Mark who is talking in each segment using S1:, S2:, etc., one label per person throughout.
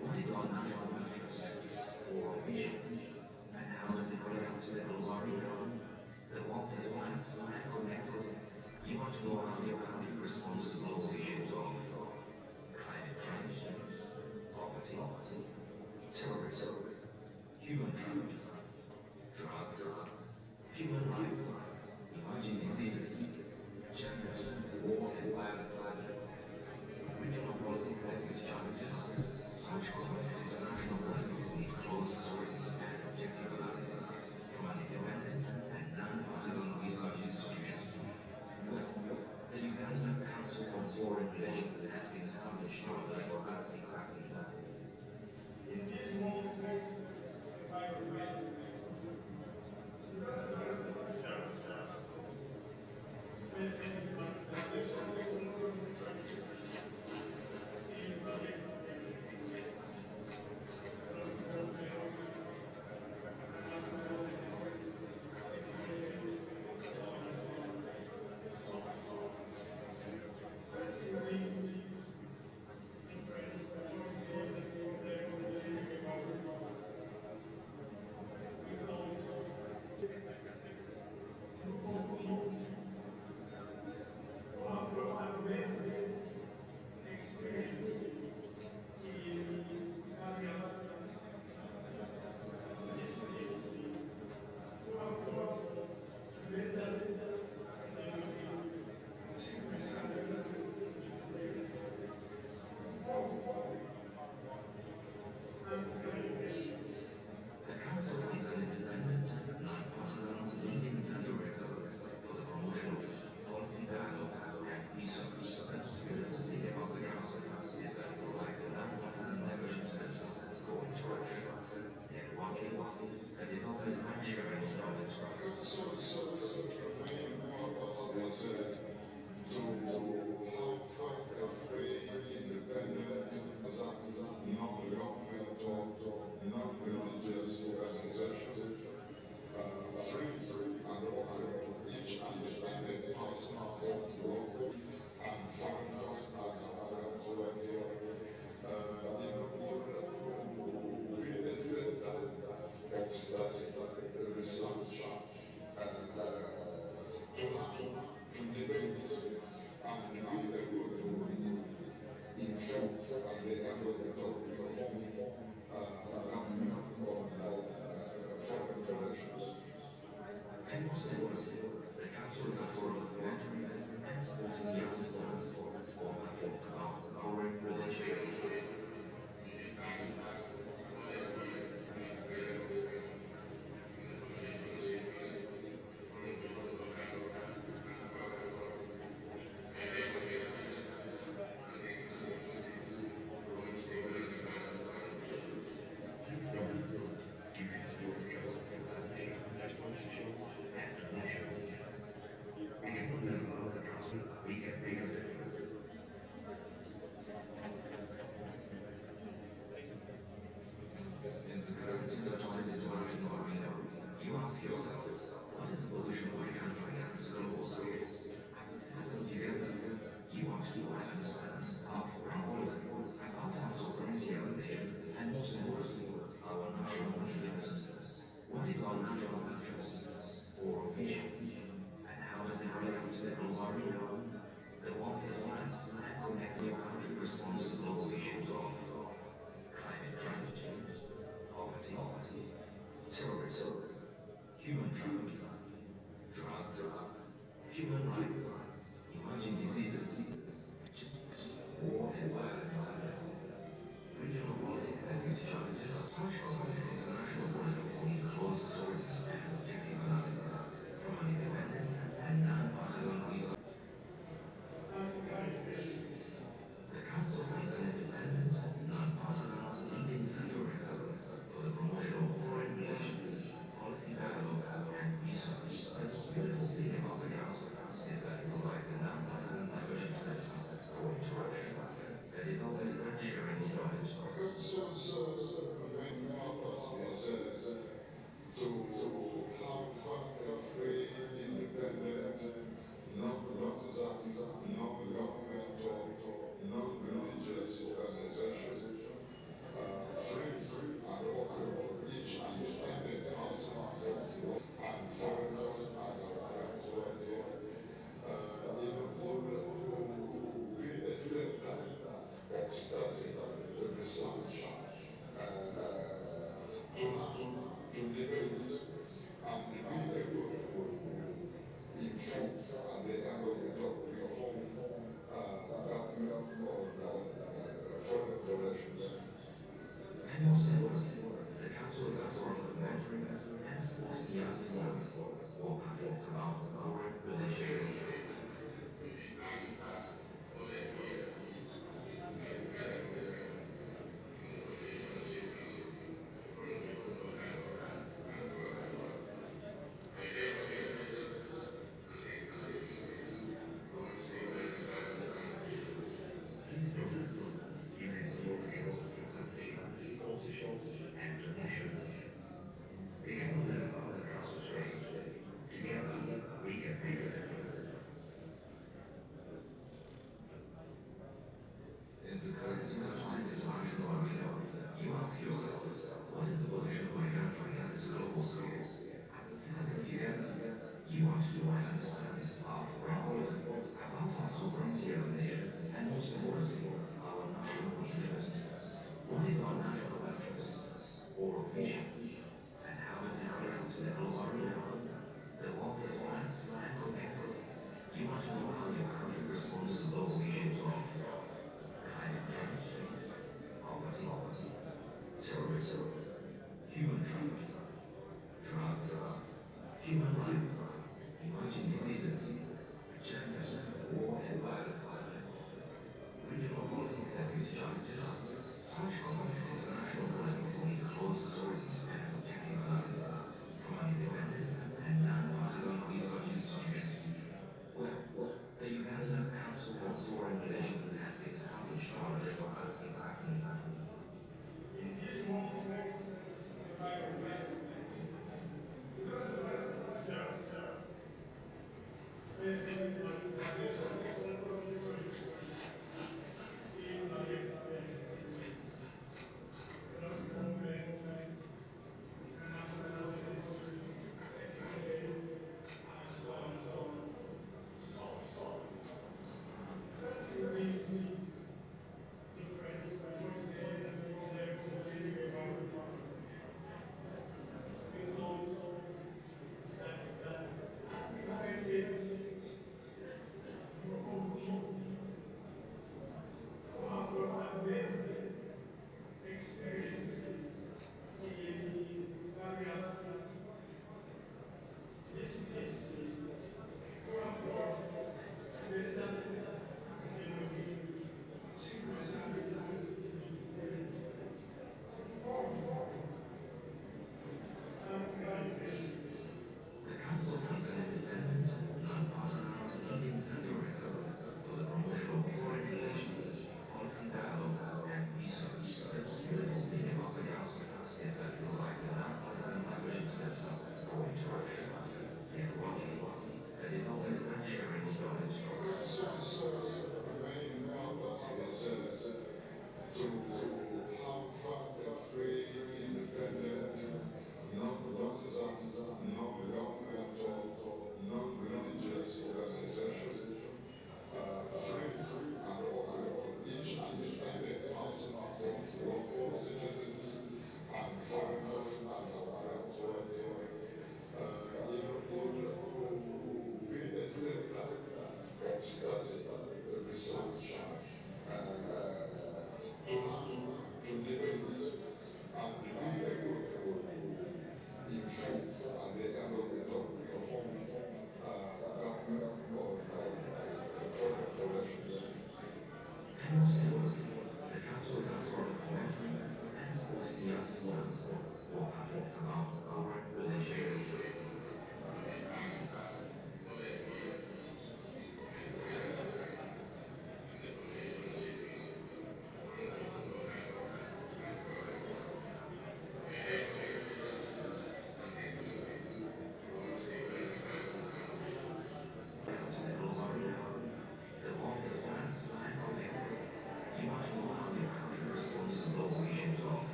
S1: What is our national interest or vision?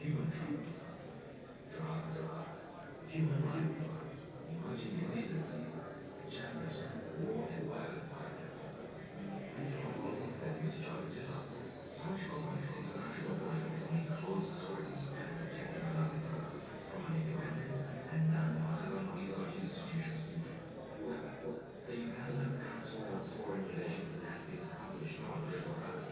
S1: human food, drugs, human rights, emerging diseases, challenges, war and violent conflicts. And from all these serious challenges, social science is not always in closed sources and objective analysis from an independent and non-partisan research institution. The Ugandan Council on Foreign Relations has been established from this past.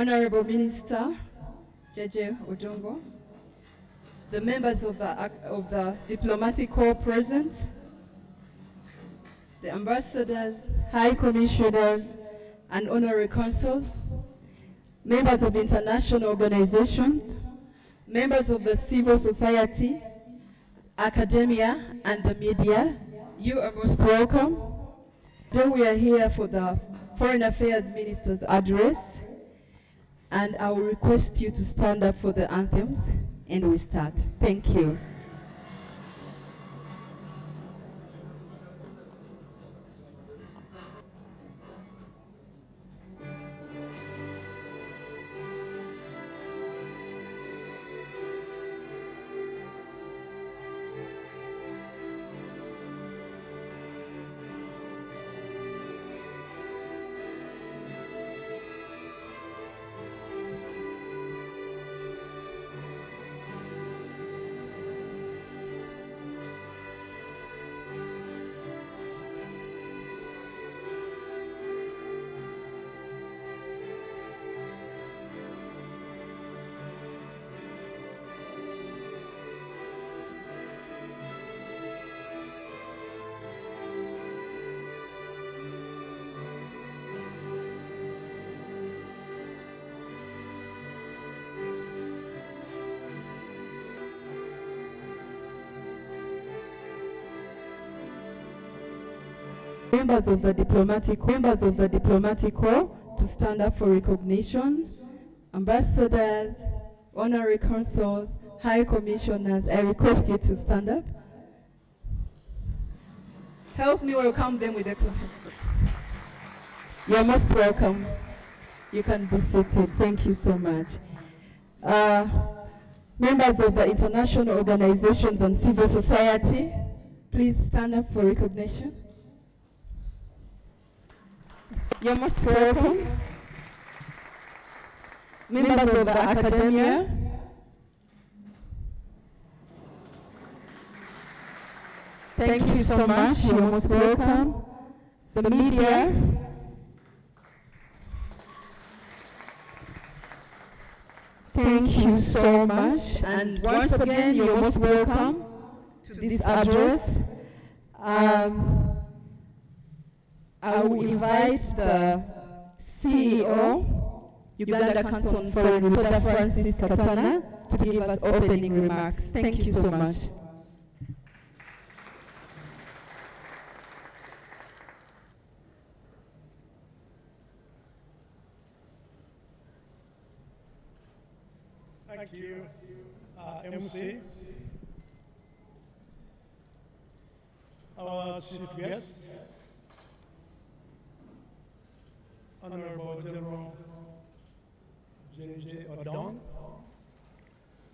S2: Honorable Minister Jeje Odongo, the members of the diplomatic corps present, the ambassadors, high commissioners, and honorary consuls, members of international organizations, members of the civil society, academia, and the media, you are most welcome. Today we are here for the Foreign Affairs Minister's address, and I will request you to stand up for the anthems, and we start. Thank you. Members of the diplomatic corps to stand up for recognition. Ambassadors, honorary consuls, high commissioners, I request you to stand up. Help me welcome them with a clap. You're most welcome. You can be seated. Thank you so much. Members of the international organizations and civil society, please stand up for recognition. You're most welcome. Members of the academia, thank you so much. You're most welcome. The media, thank you so much. And once again, you're most welcome to this address. I will invite the CEO, Uganda Council on Foreign, Dr. Francis Katana, to give us opening remarks. Thank you so much.
S3: Thank you, MC, our chief guest, Honorable General Jeje Odongo,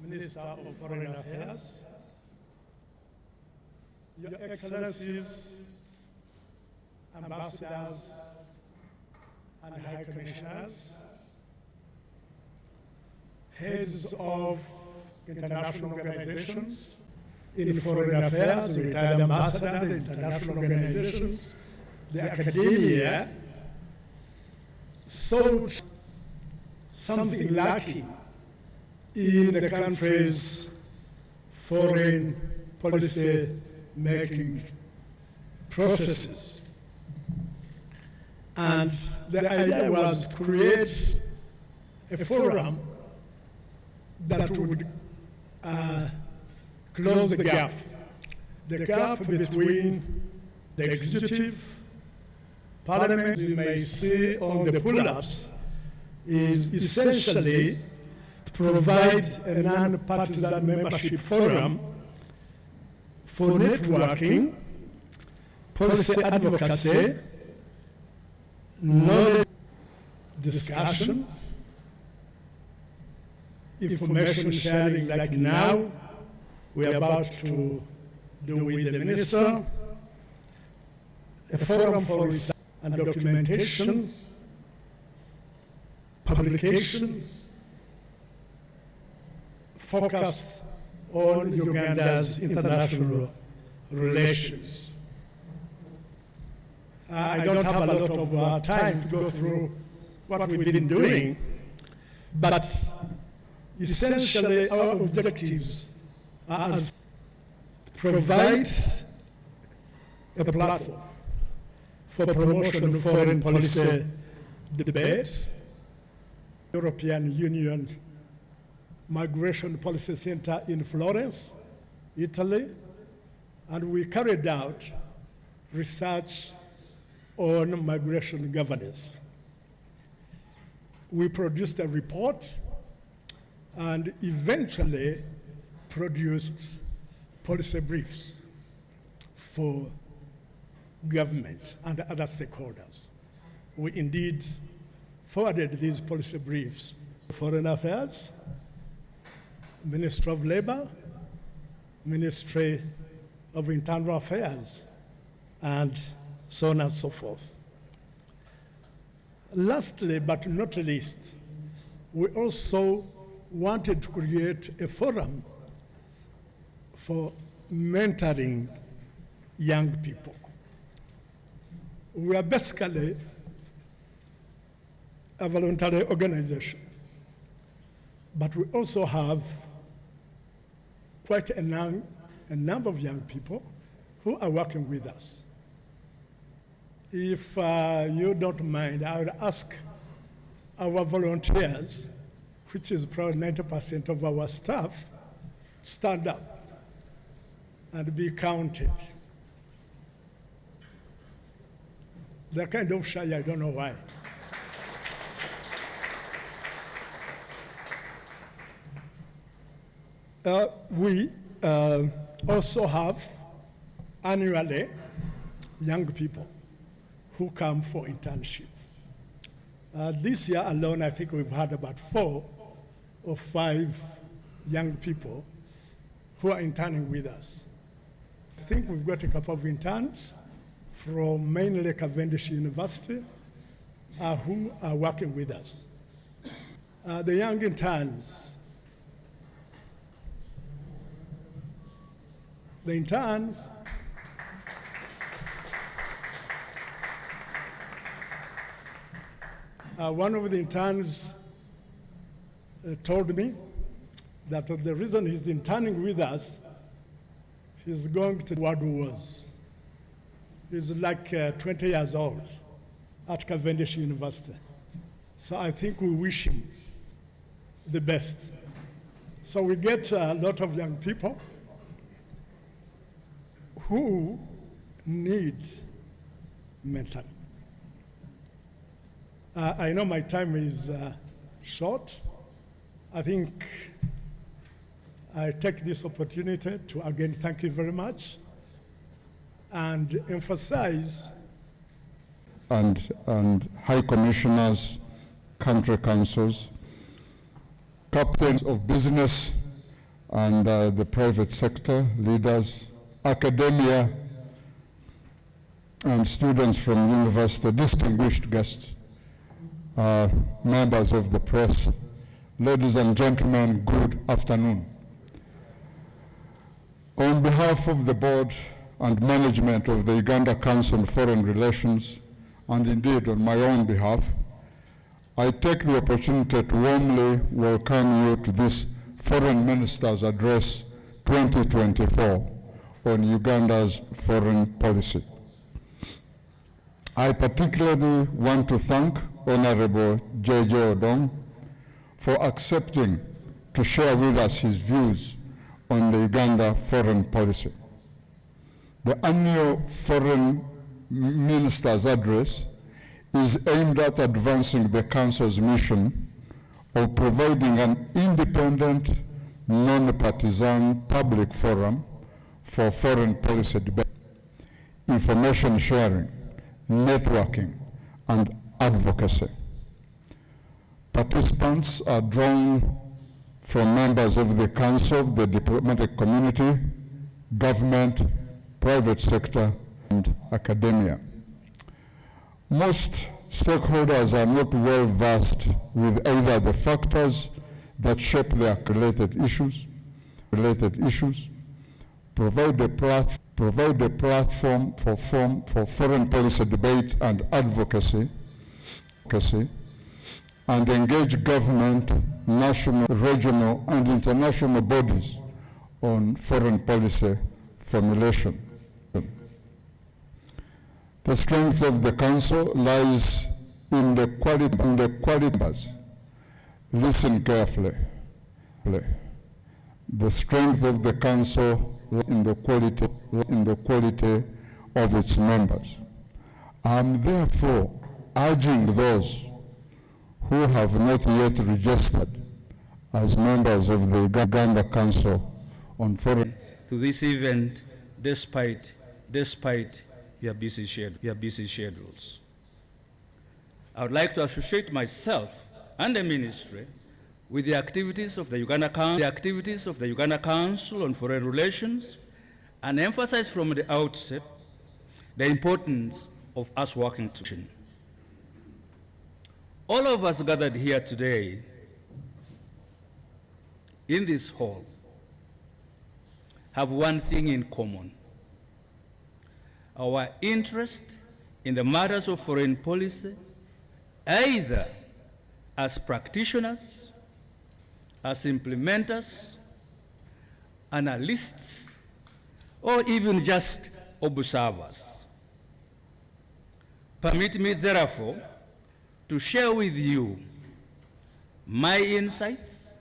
S3: Minister of Foreign Affairs, Your Excellencies, Ambassadors and High Commissioners, heads of international organizations in foreign affairs, the retired ambassador, the international organizations, the academia, thought something lacking in the country's foreign policy making processes. And the idea was to create a forum that would close the gap between the executive, Parliament, you may see on the pull-ups, is essentially to provide a non-partisan membership forum for networking, policy advocacy, knowledge discussion, information sharing like now we're about to do with the minister, a forum for research and documentation, publication, focused on Uganda's international relations. I don't have a lot of time to go through what we've been doing, But essentially our objectives are as provide a platform for promotion of foreign policy debate, European Union Migration Policy Center in Florence, Italy, and we carried out research on migration governance. We produced a report and eventually produced policy briefs for government and other stakeholders. We indeed forwarded these policy briefs to Foreign Affairs, Ministry of Labor, Ministry of Internal Affairs, and so on and so forth. Lastly, but not least, we also wanted to create a forum for mentoring young people. We are basically a voluntary organization, but we also have quite a number of young people who are working with us. If you don't mind, I would ask our volunteers, which is probably 90% of our staff, stand up and be counted. They're kind of shy, I don't know why. We also have annually young people who come for internship. This year alone, I think we've had about 4 or 5 young people who are interning with us. I think we've got a couple of interns from mainly Cavendish University who are working with us. The young interns, one of the interns told me that the reason he's interning with us, he's going to World Wars. He's like 20 years old at Cavendish University. So I think we wish him the best. So we get a lot of young people who need mentoring. I know my time is short. I think I take this opportunity to again thank you very much and emphasize.
S4: And high commissioners, country councils, captains of business and the private sector, leaders, academia, and students from university, distinguished guests, members of the press, ladies and gentlemen, good afternoon. On behalf of the board and management of the Uganda Council on Foreign Relations, and indeed on my own behalf, I take the opportunity to warmly welcome you to this Foreign Minister's Address 2024 on Uganda's foreign policy. I particularly want to thank Honorable Jeje Odongo for accepting to share with us his views on the Uganda foreign policy. The annual Foreign Minister's Address is aimed at advancing the Council's mission of providing an independent, non-partisan public forum for foreign policy debate, information sharing, networking, and advocacy. Participants are drawn from members of the Council, the diplomatic community, government, private sector, and academia. Most stakeholders are not well versed with either the factors that shape their related issues, provide a platform for foreign policy debate and advocacy, and engage government, national, regional, and international bodies on foreign policy formulation. The strength of the Council lies in the quality members. Listen carefully. The strength of the Council lies in the quality of its members. I'm therefore urging those who have not yet registered as members of the Uganda Council on Foreign
S5: to this event despite your busy schedules. I would like to associate myself and the ministry with the activities of the Uganda Council on Foreign Relations, and emphasize from the outset the importance of us working together. All of us gathered here today in this hall have one thing in common: our interest in the matters of foreign policy, either as practitioners, as implementers, analysts, or even just observers. Permit me, therefore, to share with you my insights,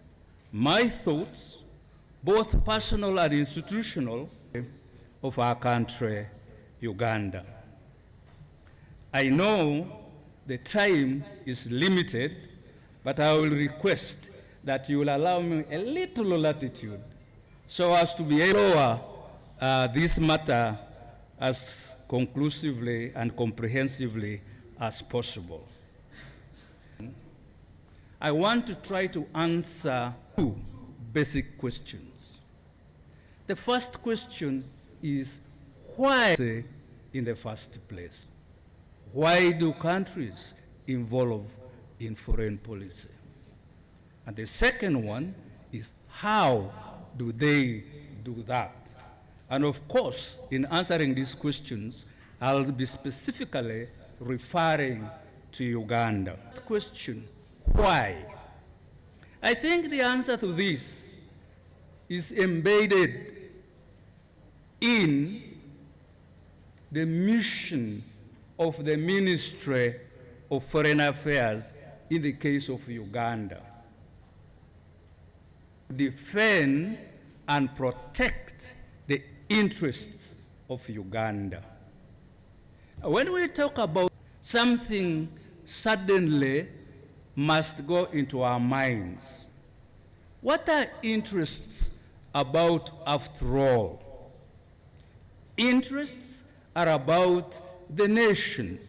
S5: my thoughts, both personal and institutional, of our country, Uganda. I know the time is limited, but I will request that you will allow me a little latitude so as to be able to this matter as conclusively and comprehensively as possible. I want to try to answer two basic questions. The first question is, why in the first place? Why do countries involve in foreign policy? And the second one is, how do they do that? And of course, in answering these questions, I'll be specifically referring to Uganda. Question, why? I think the answer to this is embedded in the mission of the Ministry of Foreign Affairs in the case of Uganda. Defend and protect the interests of Uganda. When we talk about something, suddenly must go into our minds. What are interests about after all? Interests are about the nation.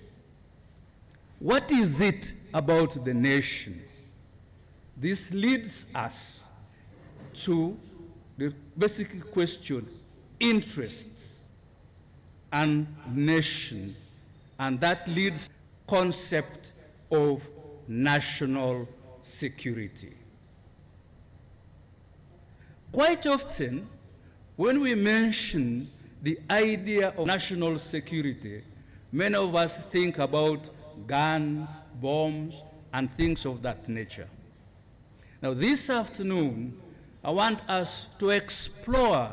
S5: What is it about the nation? This leads us to the basic question, interests and nation, and that leads concept of national security. Quite often, when we mention the idea of national security, many of us think about guns, bombs, and things of that nature. Now, this afternoon, I want us to explore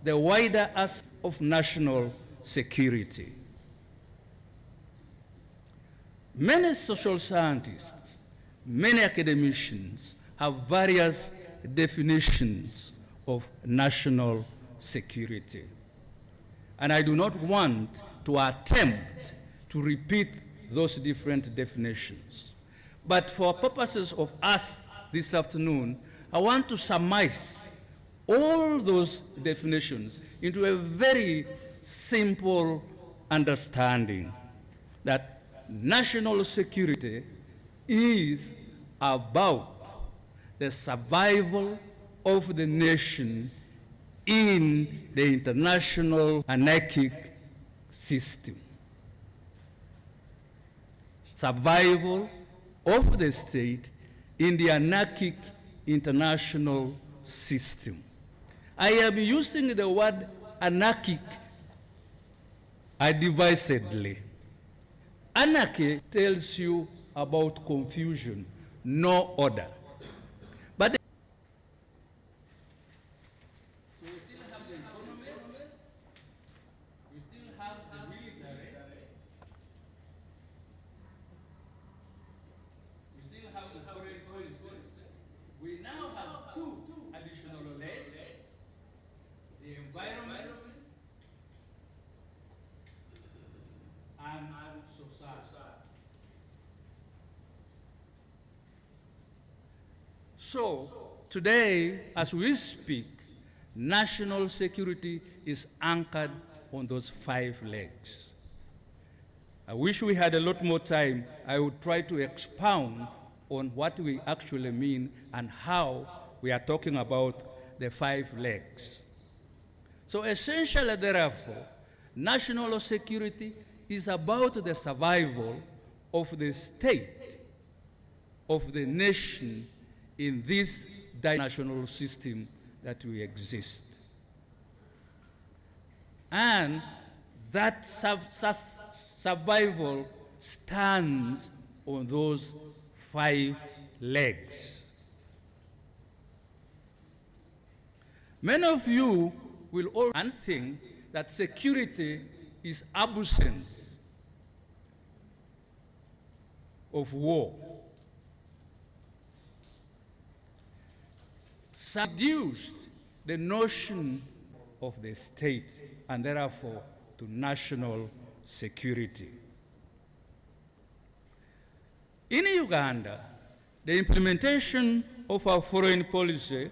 S5: the wider aspect of national security. Many social scientists, many academicians have various definitions of national security. And I do not want to attempt to repeat those different definitions. But for purposes of us this afternoon, I want to surmise all those definitions into a very simple understanding that national security is about the survival of the nation in the international anarchic system. Survival of the state in the anarchic international system. I am using the word anarchic advisedly. Anarchy tells you about confusion. no order. But we still have the economy, we still have the military, we still have the foreign policy. We now have two additional legs, the environment and society. So, today, as we speak, national security is anchored on those 5 legs. I wish we had a lot more time. I would try to expound on what we actually mean and how we are talking about the 5 legs. So essentially, therefore, national security is about the survival of the state, of the nation in this national system that we exist. And that survival stands on those 5 legs. Many of you will all think that security is absence of war. Reduced the notion of the state and therefore to national security. In Uganda, the implementation of our foreign policy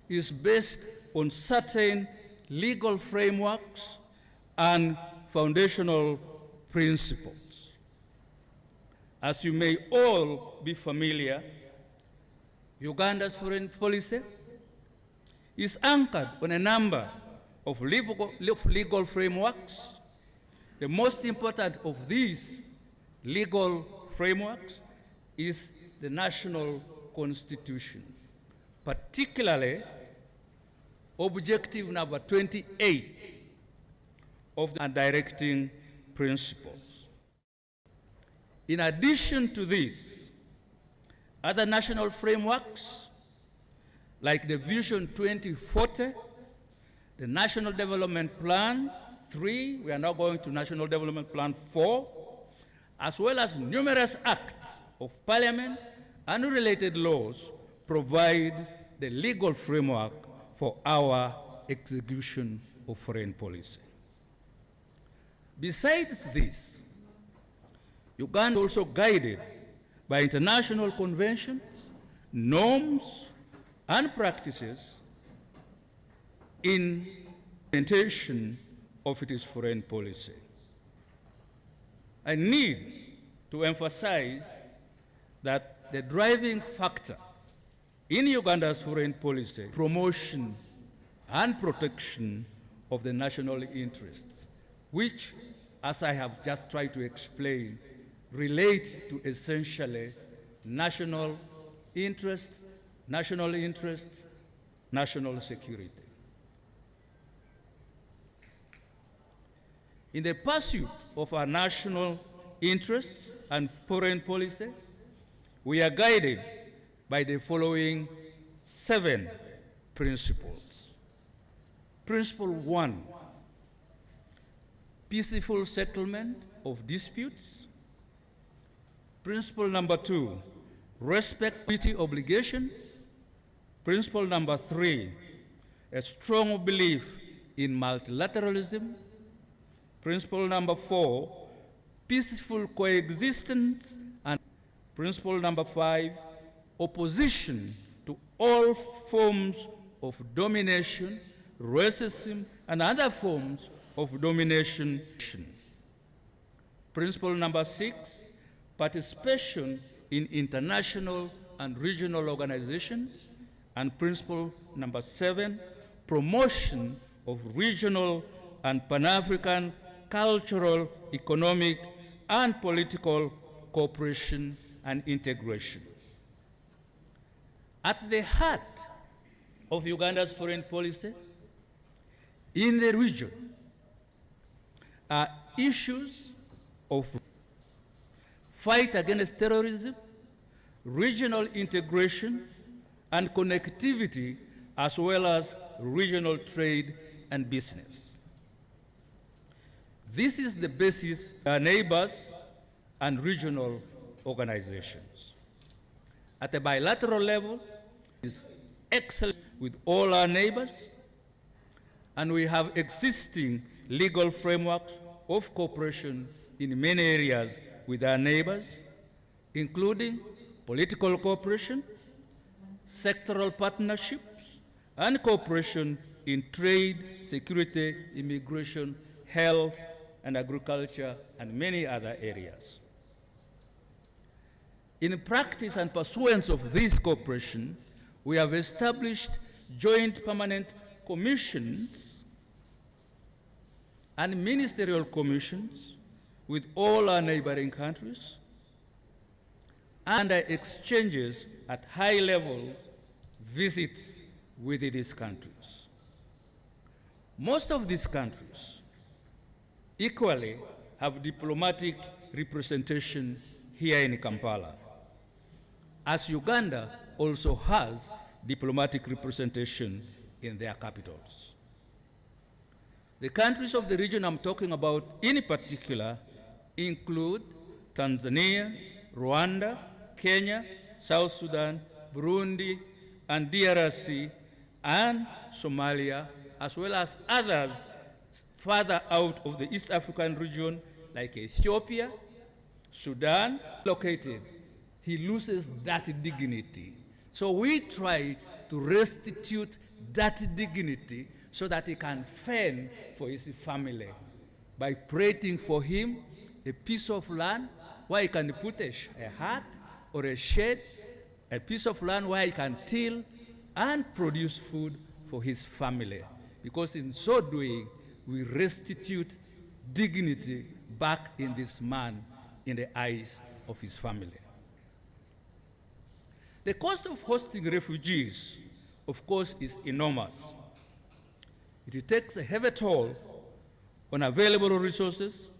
S5: is based on certain legal frameworks and foundational principles. As you may all be familiar, Uganda's foreign policy is anchored on a number of legal frameworks. The most important of these legal frameworks is the national constitution, particularly objective number 28 of the directing principles. In addition to this, other national frameworks, like the Vision 2040, the National Development Plan 3, we are now going to National Development Plan 4, as well as numerous acts of Parliament and related laws, provide the legal framework for our execution of foreign policy. Besides this, Uganda is also guided by international conventions, norms, and practices in implementation of its foreign policy. I need to emphasize that the driving factor in Uganda's foreign policy, promotion and protection of the national interests, which, as I have just tried to explain, relate to essentially national interests, national security. In the pursuit of our national interests and foreign policy, we are guided by the following 7 principles. Principle 1, peaceful settlement of disputes. Principle number 2, respect treaty obligations. Principle number 3, a strong belief in multilateralism. Principle number 4, peaceful coexistence. And principle number 5, opposition to all forms of domination, racism, and other forms of domination. Principle number 6, participation in international and regional organizations. And principle number 7, promotion of regional and Pan-African cultural, economic, and political cooperation and integration. At the heart of Uganda's foreign policy in the region are issues of fight against terrorism, regional integration and connectivity, as well as regional trade and business. This is the basis of our neighbors and regional organizations. At a bilateral level, it is excellent with all our neighbors, and we have existing legal frameworks of cooperation in many areas with our neighbors, including political cooperation, sectoral partnerships, and cooperation in trade, security, immigration, health, and agriculture, and many other areas. In practice and pursuance of this cooperation, we have established joint permanent commissions and ministerial commissions with all our neighboring countries, and exchanges at high level visits with these countries. Most of these countries equally have diplomatic representation here in Kampala, as Uganda also has diplomatic representation in their capitals. The countries of the region I'm talking about in particular include Tanzania, Rwanda, Kenya, South Sudan, Burundi, and DRC, and Somalia, as well as others further out of the East African region, like Ethiopia, Sudan, located. He loses that dignity. So we try to restitute that dignity so that he can fend for his family by creating for him a piece of land where he can put a hut or a shed, a piece of land where he can till and produce food for his family. Because in so doing, we restitute dignity back in this man in the eyes of his family. The cost of hosting refugees, of course, is enormous. It takes a heavy toll on available resources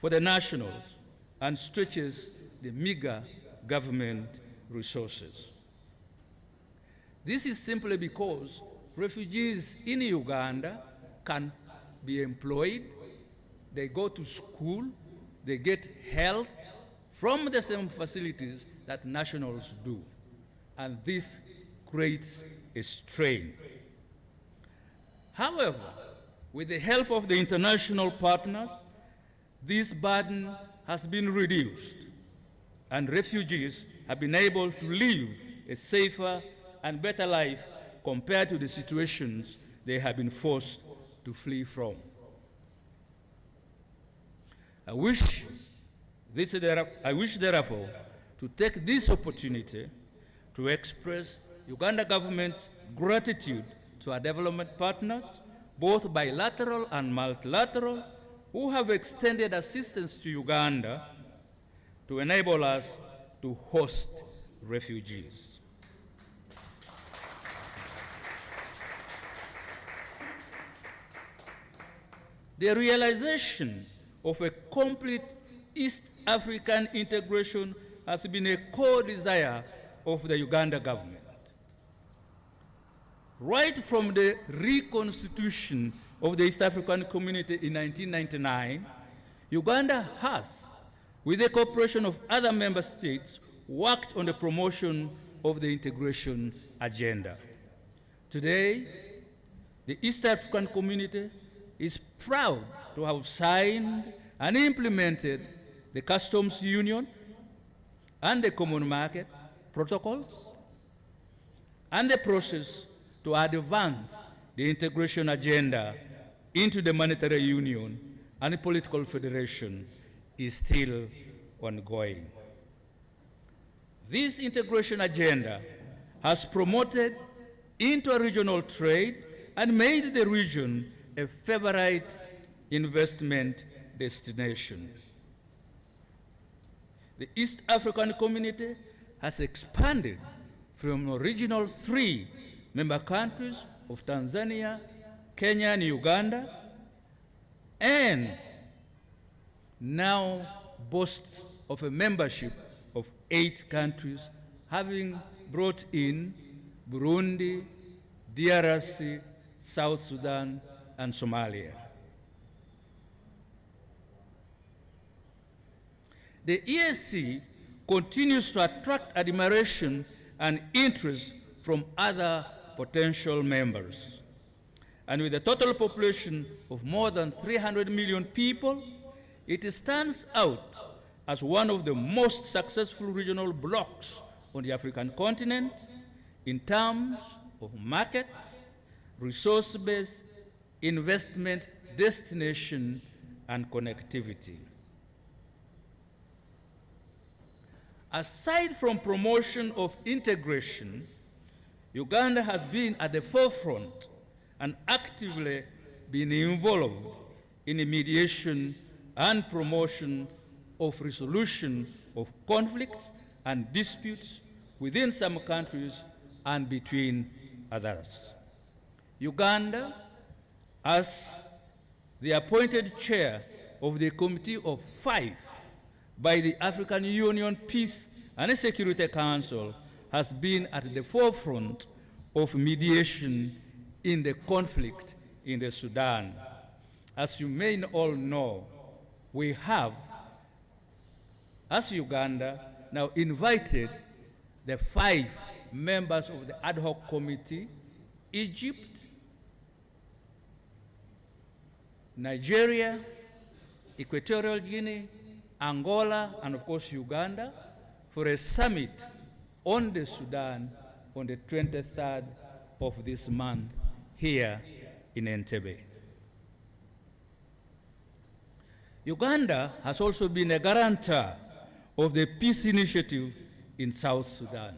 S5: for the nationals and stretches the meager government resources. This is simply because refugees in Uganda can be employed, they go to school, they get health from the same facilities that nationals do. And this creates a strain. However, with the help of the international partners, this burden has been reduced, and refugees have been able to live a safer and better life compared to the situations they have been forced to flee from. I wish, therefore, to take this opportunity to express Uganda government's gratitude to our development partners, both bilateral and multilateral, who have extended assistance to Uganda to enable us to host refugees. The realization of a complete East African integration has been a core desire of the Uganda government. Right from the reconstitution of the East African Community in 1999, Uganda has, with the cooperation of other member states, worked on the promotion of the integration agenda. Today, the East African Community is proud to have signed and implemented the Customs Union and the Common Market protocols, and the process to advance the integration agenda into the monetary union and the political federation is still ongoing. This integration agenda has promoted inter-regional trade and made the region a favorite investment destination. The East African Community has expanded from original 3 member countries of Tanzania, Kenya, and Uganda, and now boasts of a membership of 8 countries, having brought in Burundi, DRC, South Sudan, and Somalia. The EAC continues to attract admiration and interest from other potential members. And with a total population of more than 300 million people, it stands out as one of the most successful regional blocs on the African continent in terms of markets, resource base, investment, destination, and connectivity. Aside from promotion of integration, Uganda has been at the forefront and actively been involved in the mediation and promotion of resolution of conflicts and disputes within some countries and between others. Uganda, as the appointed chair of the Committee of 5 by the African Union Peace and Security Council, has been at the forefront of mediation in the conflict in the Sudan. As you may all know, we have, as Uganda, now invited the 5 members of the ad hoc committee: Egypt, Nigeria, Equatorial Guinea, Angola, and of course Uganda, for a summit on the Sudan on the 23rd of this month here in Entebbe. Uganda has also been a guarantor of the peace initiative in South Sudan.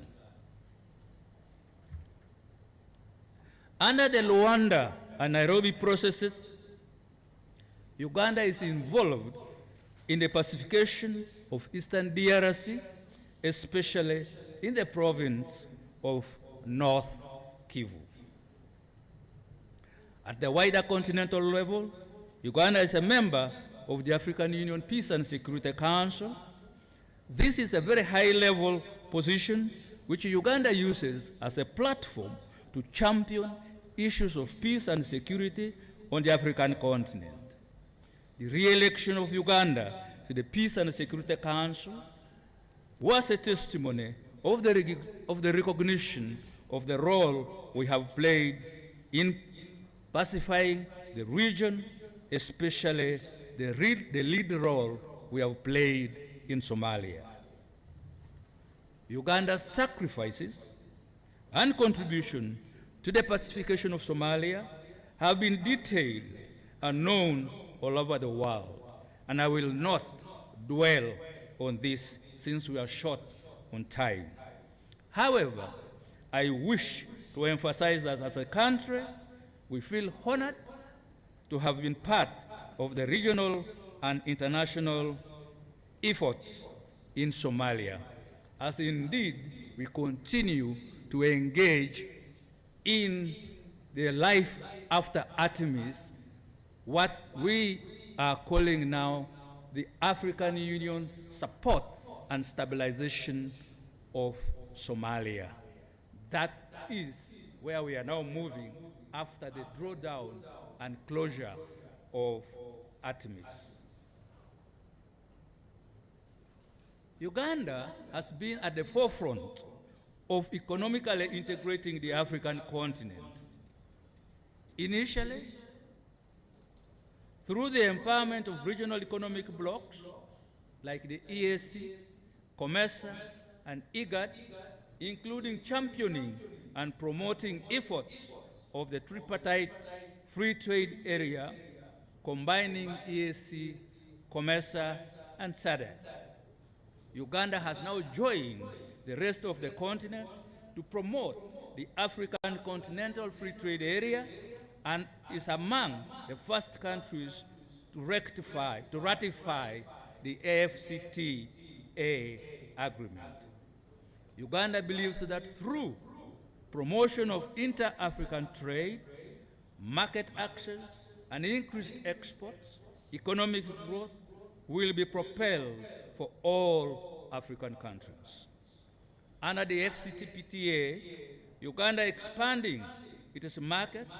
S5: Under the Luanda and Nairobi processes, Uganda is involved in the pacification of Eastern DRC, especially in the province of North Kivu. At the wider continental level, Uganda is a member of the African Union Peace and Security Council. This is a very high-level position which Uganda uses as a platform to champion issues of peace and security on the African continent. The re-election of Uganda to the Peace and Security Council was a testimony of the recognition of the role we have played in pacifying the region, especially the lead role we have played in Somalia. Uganda's sacrifices and contribution to the pacification of Somalia have been detailed and known all over the world, and I will not dwell on this since we are short on time. However, I wish to emphasize that as a country, we feel honored to have been part of the regional and international efforts in Somalia, as indeed we continue to engage in the life after Artemis, what we are calling now the African Union Support and Stabilization of Somalia. That is where we are now moving after the drawdown and closure of Artemis. Uganda has been at the forefront of economically integrating the African continent. Initially, through the empowerment of regional economic blocs like the EAC, COMESA, and IGAD, including championing and promoting efforts of the tripartite free trade area combining EAC, COMESA, and SADC. Uganda has now joined the rest of the continent to promote the African Continental Free Trade Area and is among the first countries to ratify the AfCFTA agreement. Uganda believes that through promotion of inter-African trade, market access, and increased exports, economic growth will be propelled for all African countries. Under the FCTPTA, Uganda expanding its markets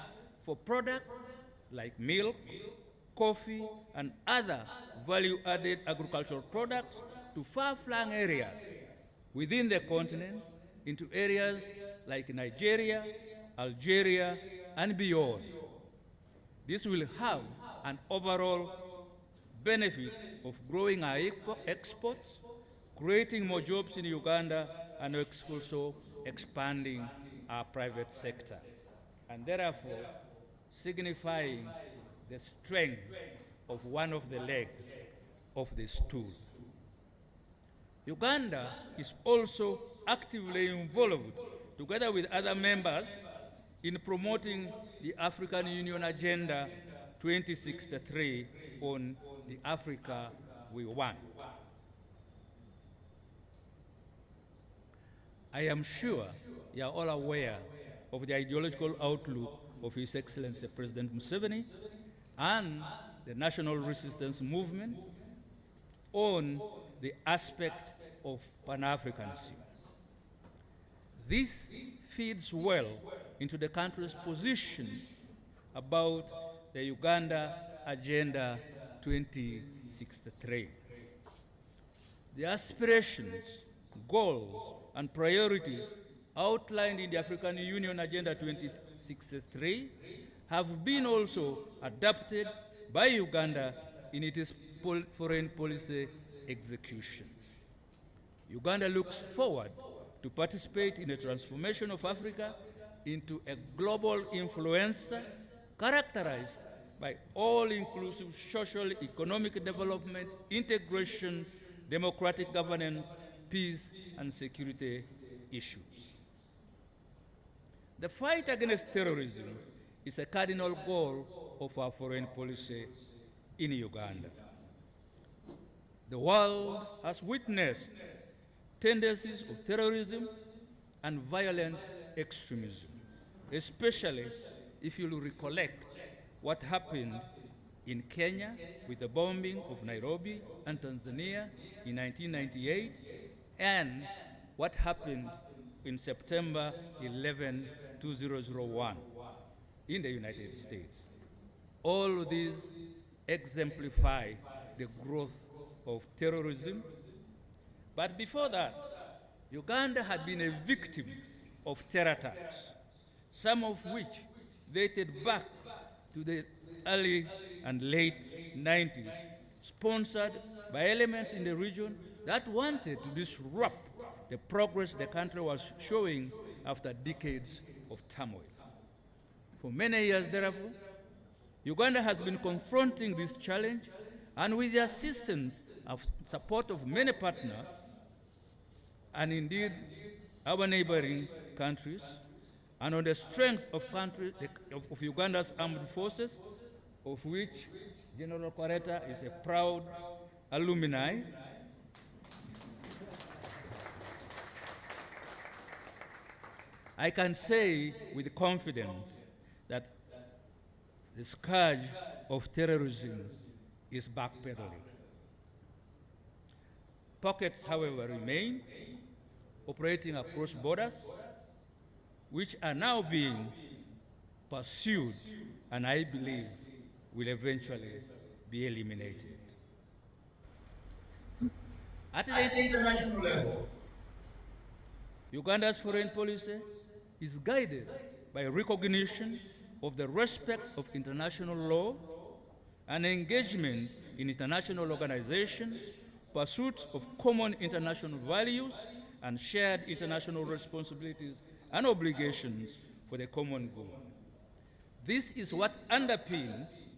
S5: for products like milk, coffee, and other value-added agricultural products to far-flung areas within the continent, into areas like Nigeria, Algeria, and beyond. This will have an overall benefit of growing our exports, creating more jobs in Uganda, and also expanding our private sector, and therefore signifying the strength of one of the legs of the stool. Uganda is also actively involved, together with other members, in promoting the African Union Agenda 2063 on the Africa we want. I am sure you are all aware of the ideological outlook of His Excellency President Museveni and the National Resistance Movement on the aspect of Pan-Africanism. This feeds well into the country's position about the Uganda Agenda 2063. The aspirations, goals, and priorities outlined in the African Union Agenda 2063 have been also adopted by Uganda in its foreign policy execution. Uganda looks forward to participate in the transformation of Africa into a global influencer characterized by all-inclusive social, economic development, integration, democratic governance, peace, and security issues. The fight against terrorism is a cardinal goal of our foreign policy in Uganda. The world has witnessed tendencies of terrorism and violent extremism, especially if you recollect what happened in Kenya with the bombing of Nairobi and Tanzania in 1998, and what happened in September 11, 2001 in the United States. All of these exemplify the growth of terrorism. But before that, Uganda had been a victim of terror attacks, some of which dated back to the early and late 90s, sponsored by elements in the region that wanted to disrupt the progress the country was showing after decades of turmoil. For many years, therefore, Uganda has been confronting this challenge, and with the assistance and support of many partners, and indeed our neighboring countries, and on the strength of Uganda's armed forces, of which General Kwareta is a proud alumni, I can say with confidence that the scourge of terrorism is backpedaling. Pockets, however, remain operating across borders, which are now being pursued and I believe will eventually be eliminated. At the international level, Uganda's foreign policy is guided by recognition of the respect of international law and engagement in international organizations, pursuit of common international values, and shared international responsibilities and obligations for the common good. This is what underpins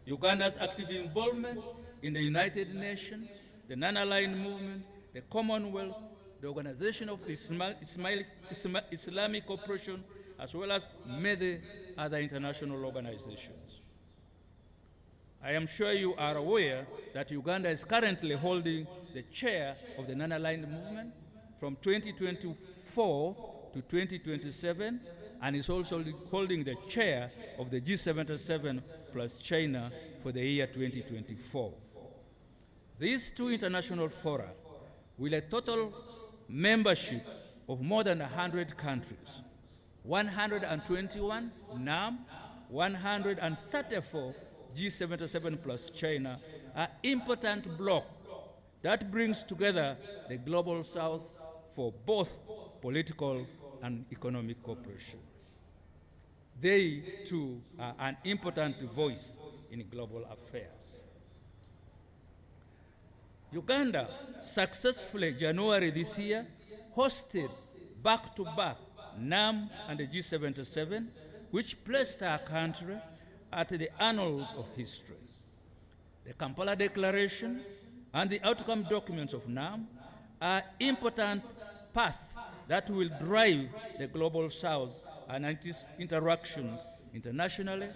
S5: Uganda's active involvement in the United Nations, the Non-Aligned Movement, the Commonwealth, the Organization of Islamic Cooperation, as well as many other international organizations. I am sure you are aware that Uganda is currently holding the chair of the Non-Aligned Movement from 2024 to 2027, and is also holding the chair of the G77 plus China for the year 2024. These two international fora will a total membership of more than 100 countries, 121 NAM, 134 G77 plus China, are important bloc that brings together the global south for both political and economic cooperation. They, too, are an important voice in global affairs. Uganda successfully, January this year, hosted back-to-back NAM and the G77, which placed our country at the annals of history. The Kampala Declaration and the outcome documents of NAM are important paths that will drive the global south and its interactions internationally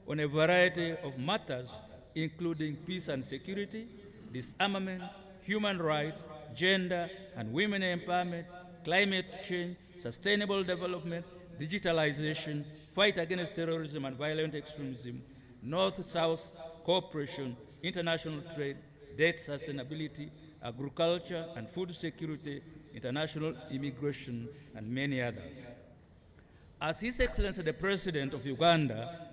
S5: on a variety of matters, including peace and security, disarmament, human rights, gender and women empowerment, climate change, sustainable development, digitalization, fight against terrorism and violent extremism, North-South cooperation, international trade, debt sustainability, agriculture and food security, international immigration, and many others. As His Excellency the President of Uganda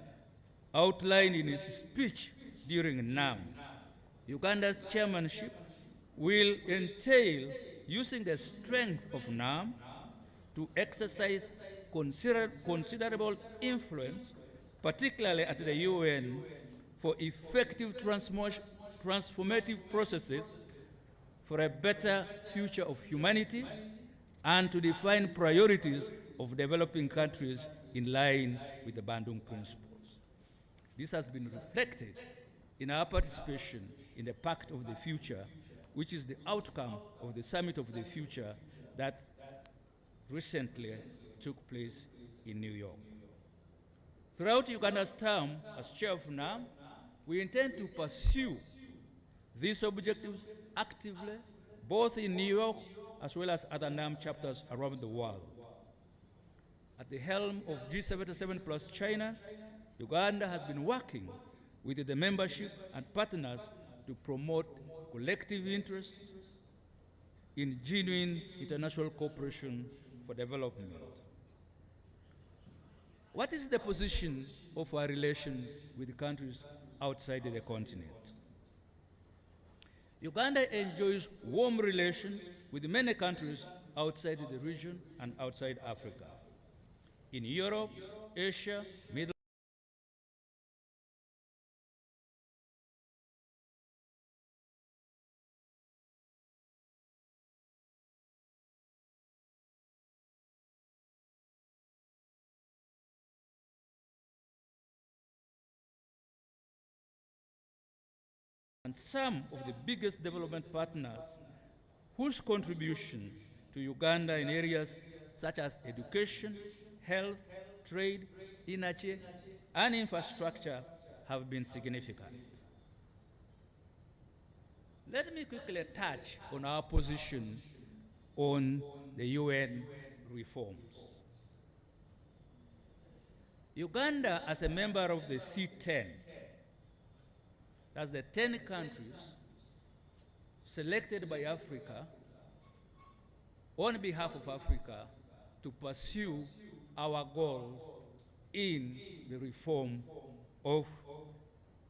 S5: outlined in his speech during NAM, Uganda's chairmanship will entail using the strength of NAM to exercise considerable influence, particularly at the UN, for effective transformative processes for a better future of humanity and to define priorities of developing countries in line with the Bandung principles. This has been reflected in our participation in the Pact of the Future, which is the outcome of the Summit of the Future that recently took place in New York. Throughout Uganda's term as chair of NAM, we intend to pursue these objectives actively, both in New York as well as other NAM chapters around the world. At the helm of G77 plus China, Uganda has been working with the membership and partners to promote collective interests in genuine international cooperation for development. What is the position of our relations with countries outside the continent? Uganda enjoys warm relations with many countries outside the region and outside Africa. In Europe, Asia, Middle and some of the biggest development partners whose contribution to Uganda in areas such as education, health, trade, energy, and infrastructure have been significant. Let me quickly touch on our position on the UN reforms. Uganda, as a member of the C10, that's the 10 countries selected by Africa on behalf of Africa to pursue our goals in the reform of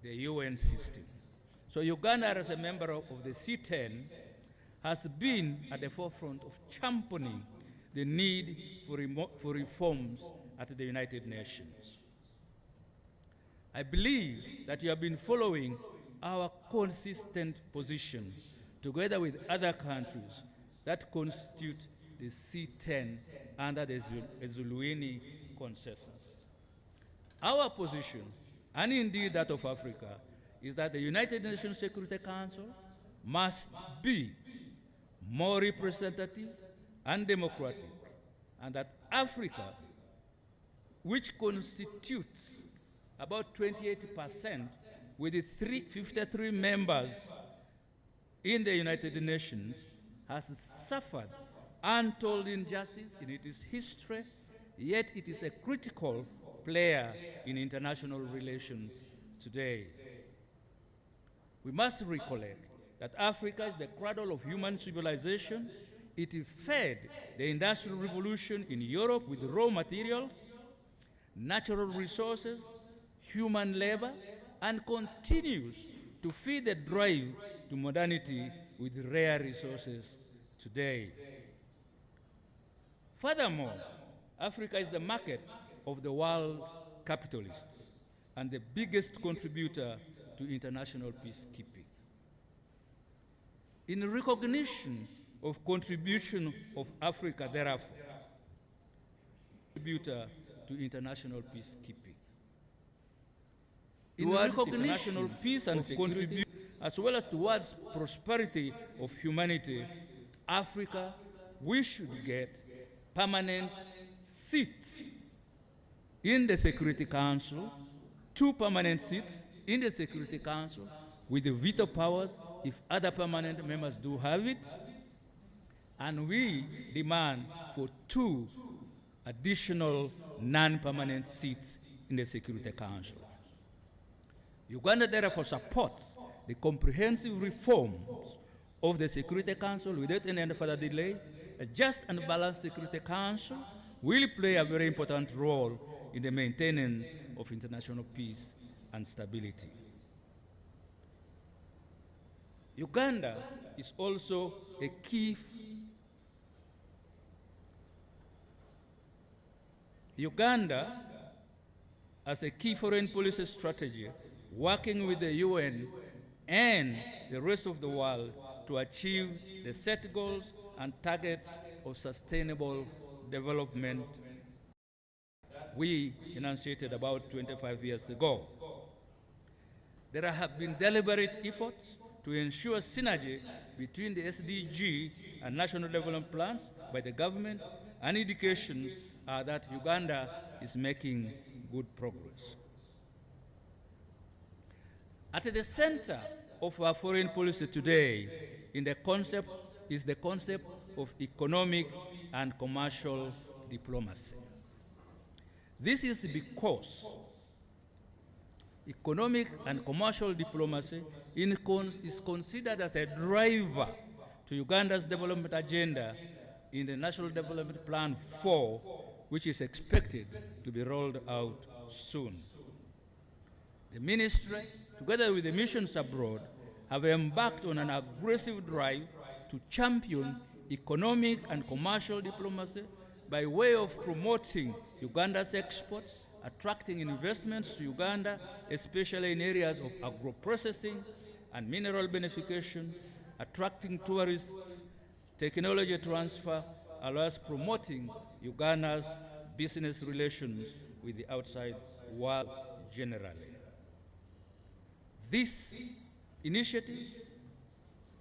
S5: the UN system. So Uganda, as a member of the C10, has been at the forefront of championing the need for reforms at the United Nations. I believe that you have been following our consistent position together with other countries that constitute the C10 under the Zuluini consensus. Our position, and indeed that of Africa, is that the United Nations Security Council must be more representative and democratic, and that Africa, which constitutes about 28% with the 53 members in the United Nations, has suffered untold injustice in its history, yet it is a critical player in international relations today. We must recollect that Africa is the cradle of human civilization, It fed the Industrial Revolution in Europe with raw materials, natural resources, human labor, and continues to feed the drive to modernity with rare resources today. Furthermore, Africa is the market of the world's capitalists and the biggest contributor to international peacekeeping. In recognition of contribution of Africa, therefore, contributor to international peacekeeping. Towards international peace and security, as well as towards prosperity of humanity, Africa, we should get permanent seats in the Security Council, 2 permanent seats in the Security Council with the veto powers if other permanent members do have it, and we demand for 2 additional non-permanent seats in the Security Council. Uganda therefore supports the comprehensive reforms of the Security Council without any further delay. A just and balanced Security Council will play a very important role in the maintenance of international peace and stability. Uganda is also a key Uganda as a key foreign policy strategy, working with the UN and the rest of the world to achieve the set goals and targets of sustainable development we enunciated about 25 years ago. There have been deliberate efforts to ensure synergy between the SDG and national development plans by the government, and indications are that Uganda is making good progress. At the center of our foreign policy today is the concept of economic and commercial diplomacy. This is because economic and commercial diplomacy is considered as a driver to Uganda's development agenda in the National Development Plan 4, which is expected to be rolled out soon. The ministry, together with the missions abroad, have embarked on an aggressive drive to champion economic and commercial diplomacy by way of promoting Uganda's exports, attracting investments to Uganda, especially in areas of agro-processing and mineral beneficiation, attracting tourists, technology transfer, as well as promoting Uganda's business relations with the outside world generally. This initiative,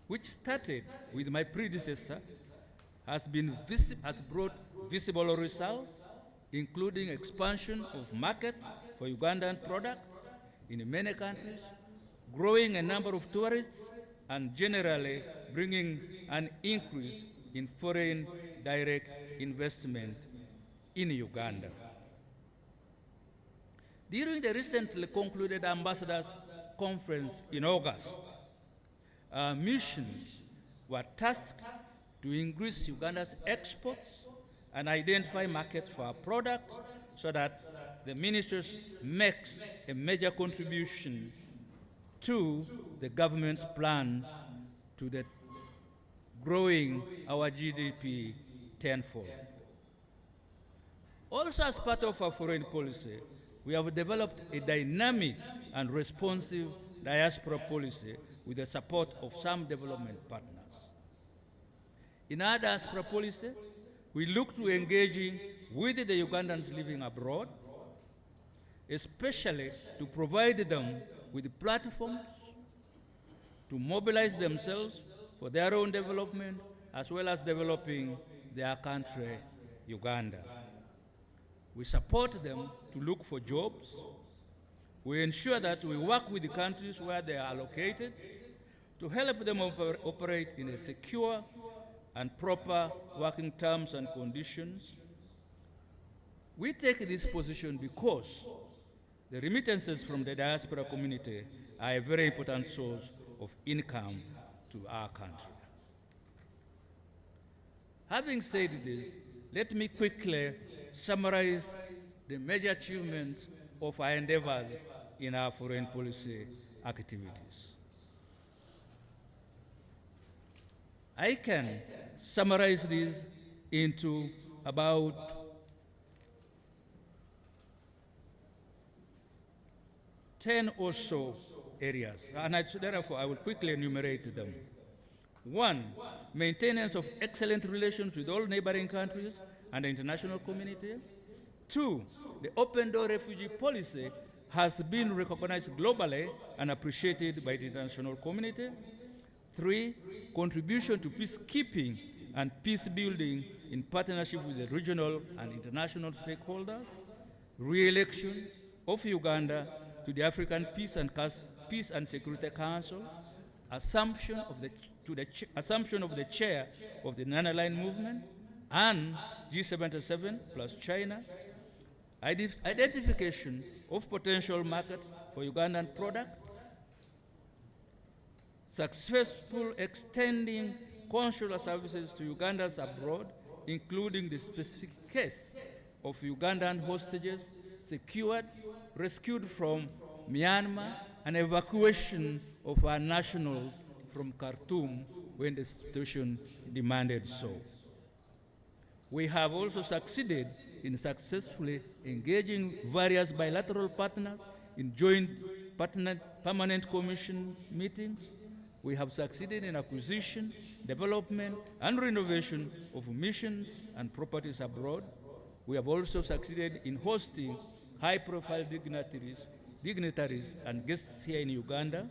S5: which started with my predecessor, has brought visible results, including expansion of markets for Ugandan products in many countries, growing a number of tourists, and generally bringing an increase in foreign direct investment in Uganda. During the recently concluded Ambassadors' Conference in August, our missions were tasked to increase Uganda's exports and identify markets for our products so that the ministry makes a major contribution to the government's plans to the growing our GDP tenfold. Also, as part of our foreign policy, we have developed a dynamic and responsive diaspora policy with the support of some development partners. In our diaspora policy, we look to engaging with the Ugandans living abroad, especially to provide them with platforms to mobilize themselves for their own development, as well as developing their country, Uganda. We support them to look for jobs. We ensure that we work with the countries where they are located to help them operate in a secure and proper working terms and conditions. We take this position because the remittances from the diaspora community are a very important source of income to our country. Having said this, let me quickly summarize the major achievements of our endeavors in our foreign policy activities. I can summarize these into about 10 or so areas, and therefore I will quickly enumerate them. 1, maintenance of excellent relations with all neighboring countries and the international community. 2, the open door refugee policy has been recognized globally and appreciated by the international community. 3, contribution to peacekeeping and peace building in partnership with the regional and international stakeholders. Re-election of Uganda to the African Peace and Security Council. Assumption of the chair of the non-aligned movement and G77 plus China. Identification of potential markets for Ugandan products. Successful extending consular services to Ugandans abroad, including the specific case of Ugandan hostages secured, rescued from Myanmar, and evacuation of our nationals from Khartoum when the situation demanded so. We have also succeeded in successfully engaging various bilateral partners in joint permanent commission meetings. We have succeeded in acquisition, development, and renovation of missions and properties abroad. We have also succeeded in hosting high-profile dignitaries and guests here in Uganda,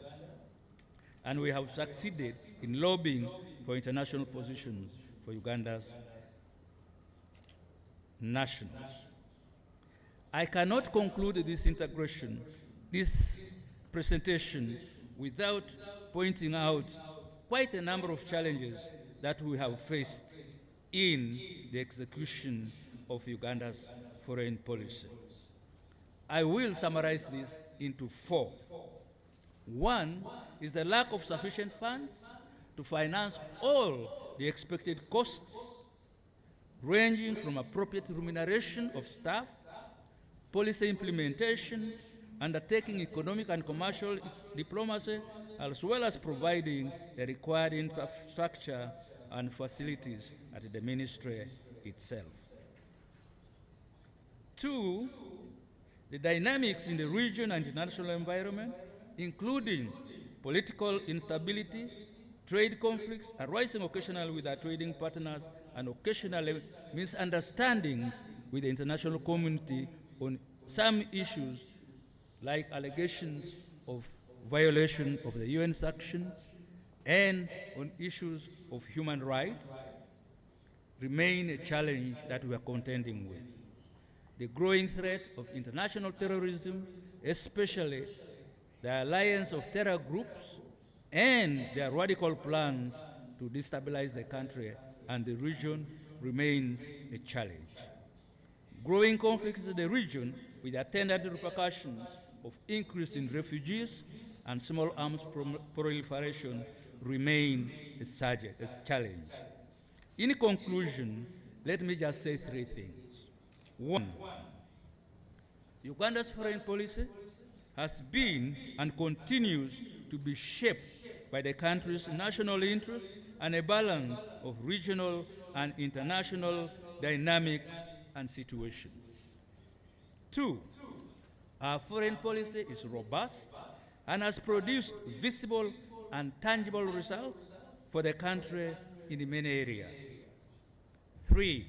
S5: and we have succeeded in lobbying for international positions for Uganda's nationals. I cannot conclude this presentation without pointing out quite a number of challenges that we have faced in the execution of Uganda's foreign policy. I will summarize this into 4. 1 is the lack of sufficient funds to finance all the expected costs, ranging from appropriate remuneration of staff, policy implementation, undertaking economic and commercial diplomacy, as well as providing the required infrastructure and facilities at the ministry itself. 2, the dynamics in the region and international environment, including political instability, trade conflicts arising occasionally with our trading partners, and occasionally misunderstandings with the international community on some issues like allegations of violation of the UN sanctions and on issues of human rights, remain a challenge that we are contending with. The growing threat of international terrorism, especially the alliance of terror groups and their radical plans to destabilize the country and the region, remains a challenge. Growing conflicts in the region with attendant repercussions of increase in refugees and small arms proliferation remain a challenge. In conclusion, let me just say 3 things. 1, Uganda's foreign policy has been and continues to be shaped by the country's national interests and a balance of regional and international dynamics and situations. 2, our foreign policy is robust and has produced visible and tangible results for the country in many areas. 3,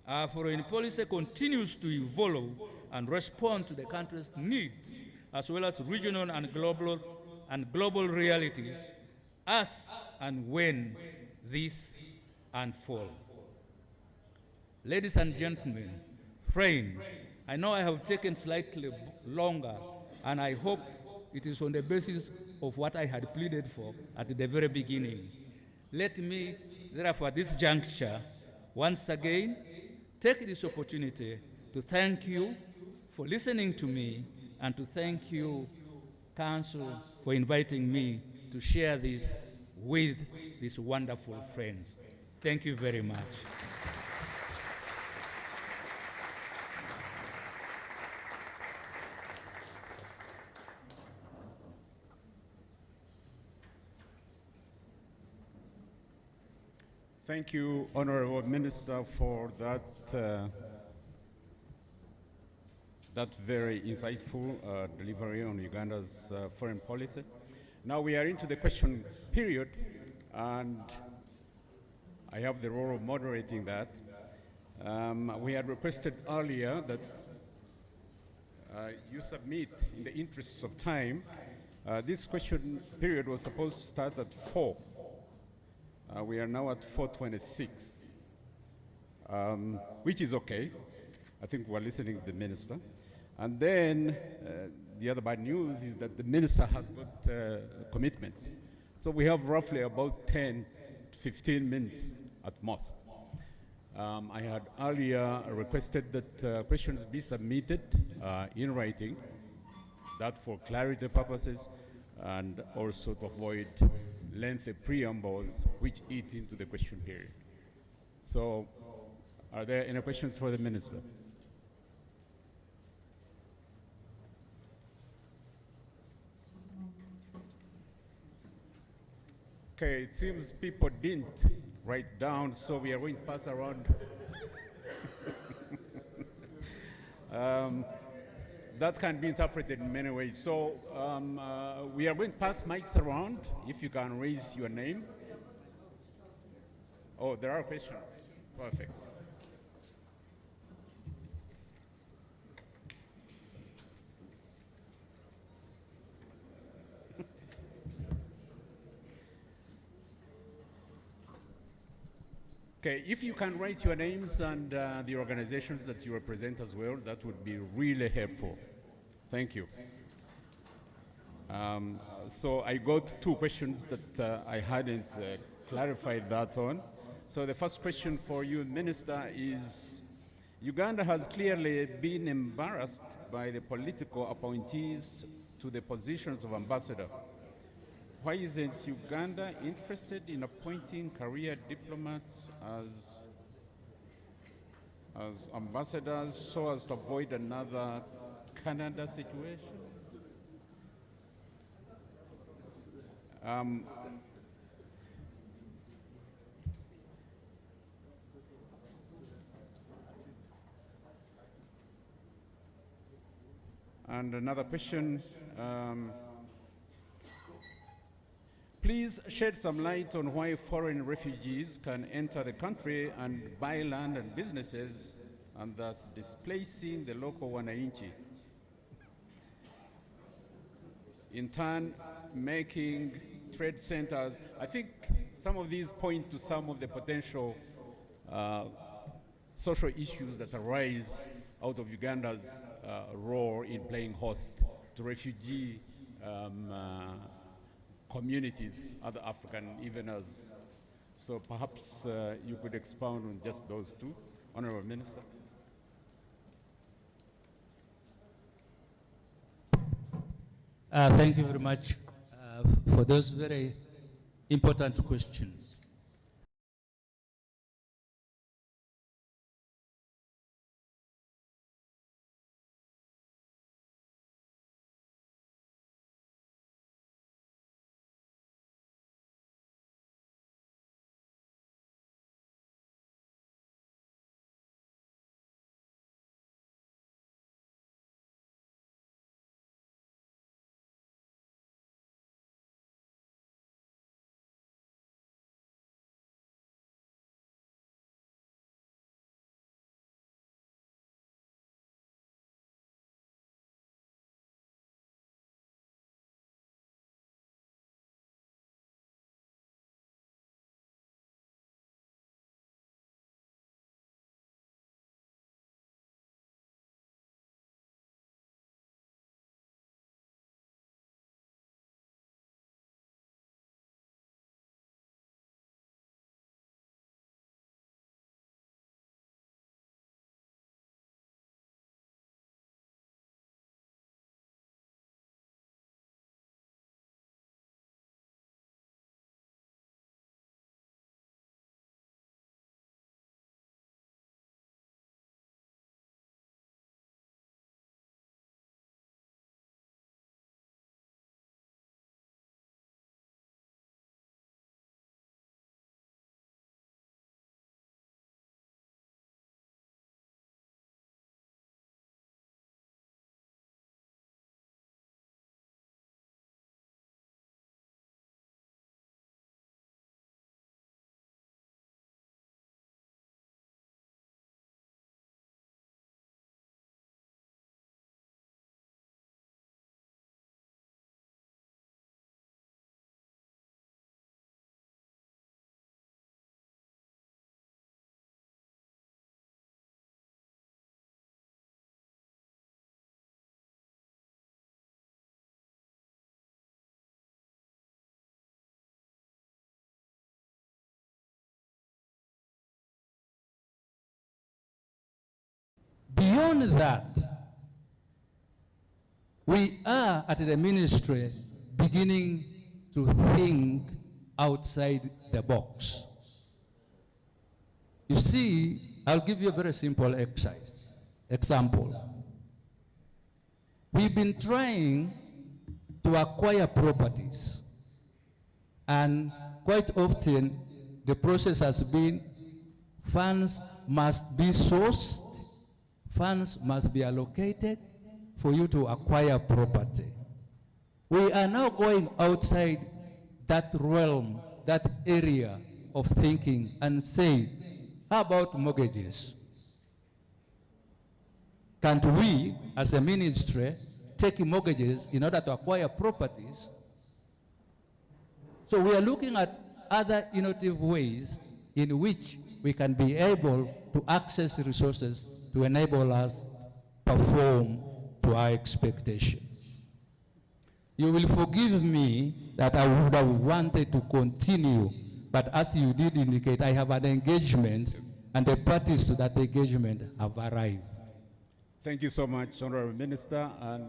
S5: our foreign policy continues to evolve and respond to the country's needs, as well as regional and global realities, as and when these unfold. Ladies and gentlemen, friends, I know I have taken slightly longer, and I hope it is on the basis of what I had pleaded for at the very beginning. Let me, therefore, at this juncture, once again, take this opportunity to thank you for listening to me and to thank you, Council, for inviting me to share this with these wonderful friends. Thank you very much.
S6: Thank you, Honorable Minister, for that very insightful delivery on Uganda's foreign policy. Now we are into the question period, and I have the role of moderating that. We had requested earlier that you submit in the interests of time. This question period was supposed to start at 4. We are now at 4:26, which is okay. I think we're listening to the minister. And then the other bad news is that the minister has got commitments. So we have roughly about 10 to 15 minutes at most. I had earlier requested that questions be submitted in writing, that for clarity purposes, and also to avoid lengthy preambles which eat into the question period. So, are there any questions for the minister? Okay, it seems people didn't write down, so we are going to pass around. That can be interpreted in many ways. So we are going to pass mics around. If you can raise your name. Oh, there are questions. Perfect. Okay, if you can write your names and the organizations that you represent as well, that would be really helpful. Thank you. So I got 2 questions that I hadn't clarified that on. So the first question for you, Minister, is Uganda has clearly been embarrassed by the political appointees to the positions of ambassador. Why isn't Uganda interested in appointing career diplomats as ambassadors so as to avoid another Canada situation? And another question, please shed some light on why foreign refugees can enter the country and buy land and businesses, and thus displacing the local wananchi, in turn making trade centers. I think some of these point to some of the potential social issues that arise out of Uganda's role in playing host to refugee communities, other African, even as. So perhaps you could expound on just those 2, Honorable Minister.
S5: Thank you very much for those very important questions. Beyond that, we are at the ministry beginning to think outside the box. You see, I'll give you a very simple example. We've been trying to acquire properties, and quite often the process has been funds must be sourced, funds must be allocated for you to acquire property. We are now going outside that realm, that area of thinking, and say, how about mortgages? Can't we, as a ministry, take mortgages in order to acquire properties? So we are looking at other innovative ways in which we can be able to access resources to enable us perform to our expectations. You will forgive me that I would have wanted to continue, but as you did indicate, I have an engagement, and the parties to that engagement have arrived.
S6: Thank you so much, Honorable Minister. And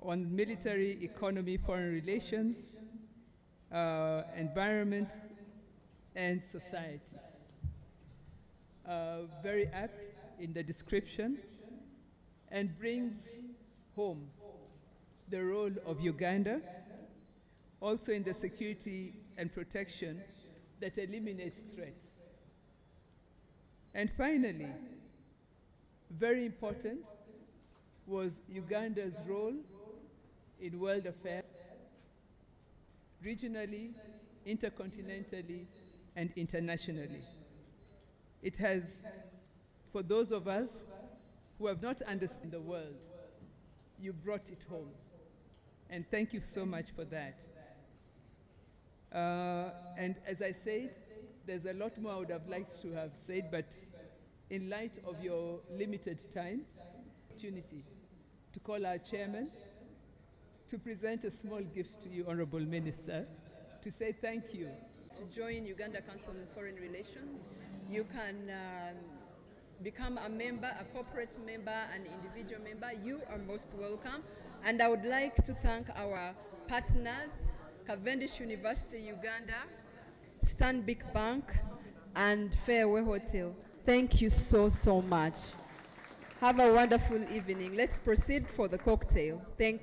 S2: On military, economy, foreign relations, environment, and society. Very apt in the description, and brings home the role of Uganda, also in the security and protection that eliminates threat. And finally, very important was Uganda's role in world affairs, regionally, intercontinentally, and internationally. It has, for those of us who have not understood the world, you brought it home. And thank you so much for that. And as I said, there's a lot more I would have liked to have said, but in light of your limited time, opportunity to call our chairman to present a small gift to you, Honorable Minister, to say thank you.
S7: To join Uganda Council on Foreign Relations, you can become a member, a corporate member, an individual member. You are most welcome. And I would like to thank our partners, Cavendish University Uganda, Stanbic Bank, and Fairway Hotel. Thank you so, so much. Have a wonderful evening. Let's proceed for the cocktail. Thank you.